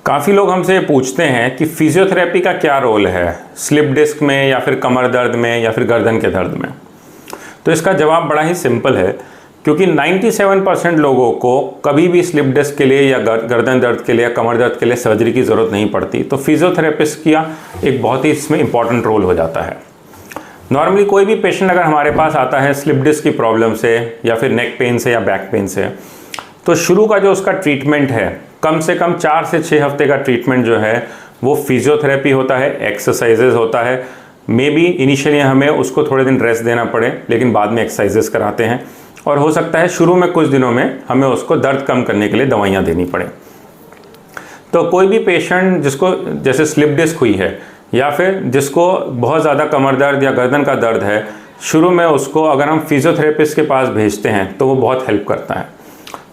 काफ़ी लोग हमसे पूछते हैं कि फिजियोथेरेपी का क्या रोल है स्लिप डिस्क में या फिर कमर दर्द में या फिर गर्दन के दर्द में। तो इसका जवाब बड़ा ही सिंपल है, क्योंकि 97% लोगों को कभी भी स्लिप डिस्क के लिए या गर्दन दर्द के लिए या कमर दर्द के लिए सर्जरी की ज़रूरत नहीं पड़ती। तो फिजियोथेरेपिस्ट का एक बहुत ही इसमें इंपॉर्टेंट रोल हो जाता है। नॉर्मली कोई भी पेशेंट अगर हमारे पास आता है स्लिप डिस्क की प्रॉब्लम से या फिर नेक पेन से या बैक पेन से, तो शुरू का जो उसका ट्रीटमेंट है कम से कम 4 से 6 हफ्ते का ट्रीटमेंट जो है वो फिजियोथेरेपी होता है, एक्सरसाइजेज होता है। मे बी इनिशियली हमें उसको थोड़े दिन रेस्ट देना पड़े, लेकिन बाद में एक्सरसाइजेज कराते हैं। और हो सकता है शुरू में कुछ दिनों में हमें उसको दर्द कम करने के लिए दवाइयाँ देनी पड़े। तो कोई भी पेशेंट जिसको जैसे स्लिप डिस्क हुई है या फिर जिसको बहुत ज़्यादा कमर दर्द या गर्दन का दर्द है, शुरू में उसको अगर हम फिजियोथेरेपिस्ट के पास भेजते हैं तो वो बहुत हेल्प करता है।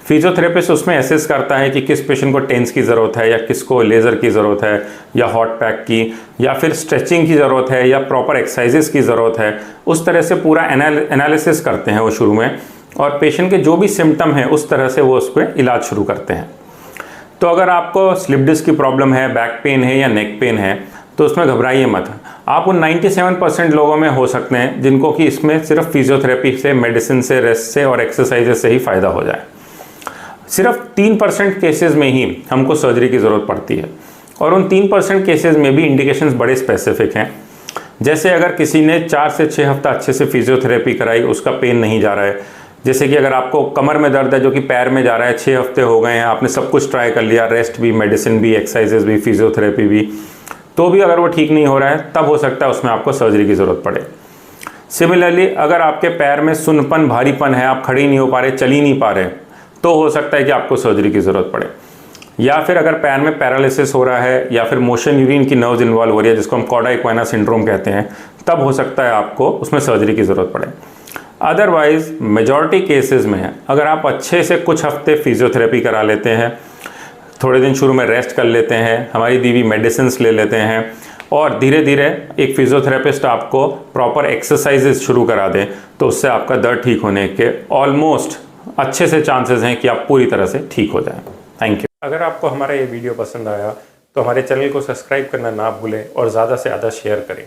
फिजियोथेरेपिस्ट उसमें एसेस करता है कि किस पेशेंट को टेंस की ज़रूरत है या किसको लेज़र की ज़रूरत है या हॉट पैक की या फिर स्ट्रेचिंग की ज़रूरत है या प्रॉपर एक्सरसाइजेस की ज़रूरत है। उस तरह से पूरा एनालिसिस करते हैं वो शुरू में, और पेशेंट के जो भी सिम्टम है उस तरह से वो उस पर इलाज शुरू करते हैं। तो अगर आपको स्लिप डिस्क की प्रॉब्लम है, बैक पेन है या नेक पेन है, तो उसमें घबराइए मत। आप उन 97% लोगों में हो सकते हैं जिनको कि इसमें सिर्फ फिजियोथेरेपी से, मेडिसिन से, रेस्ट से और एक्सरसाइजेस से ही फ़ायदा हो जाए। सिर्फ 3% केसेस में ही हमको सर्जरी की ज़रूरत पड़ती है, और उन 3% केसेस में भी इंडिकेशंस बड़े स्पेसिफिक हैं। जैसे अगर किसी ने 4 से 6 हफ्ता अच्छे से फिजियोथेरेपी कराई, उसका पेन नहीं जा रहा है। जैसे कि अगर आपको कमर में दर्द है जो कि पैर में जा रहा है, 6 हफ्ते हो गए हैं, आपने सब कुछ ट्राई कर लिया, रेस्ट भी, मेडिसिन भी, एक्सरसाइजेज भी, फिजियोथेरेपी भी, तो भी अगर वो ठीक नहीं हो रहा है, तब हो सकता है उसमें आपको सर्जरी की ज़रूरत पड़े। सिमिलरली अगर आपके पैर में सुन्नपन, भारीपन है, आप खड़े नहीं हो पा रहे, चल ही नहीं पा रहे, तो हो सकता है कि आपको सर्जरी की ज़रूरत पड़े। या फिर अगर पैर में पैरालिसिस हो रहा है या फिर मोशन यूरिन की नर्व्स इन्वॉल्व हो रही है, जिसको हम कॉर्डा इक्वाना सिंड्रोम कहते हैं, तब हो सकता है आपको उसमें सर्जरी की ज़रूरत पड़े। अदरवाइज मेजॉरिटी केसेस में अगर आप अच्छे से कुछ हफ्ते फिजियोथेरेपी करा लेते हैं, थोड़े दिन शुरू में रेस्ट कर लेते हैं, हमारी दी हुई मेडिसिन ले लेते हैं, और धीरे धीरे एक फिजियोथेरेपिस्ट आपको प्रॉपर एक्सरसाइजेज शुरू करा दें, तो उससे आपका दर्द ठीक होने के ऑलमोस्ट अच्छे से चांसेस हैं कि आप पूरी तरह से ठीक हो जाएं। Thank you. अगर आपको हमारा ये वीडियो पसंद आया तो हमारे चैनल को सब्सक्राइब करना ना भूलें और ज़्यादा से ज़्यादा शेयर करें।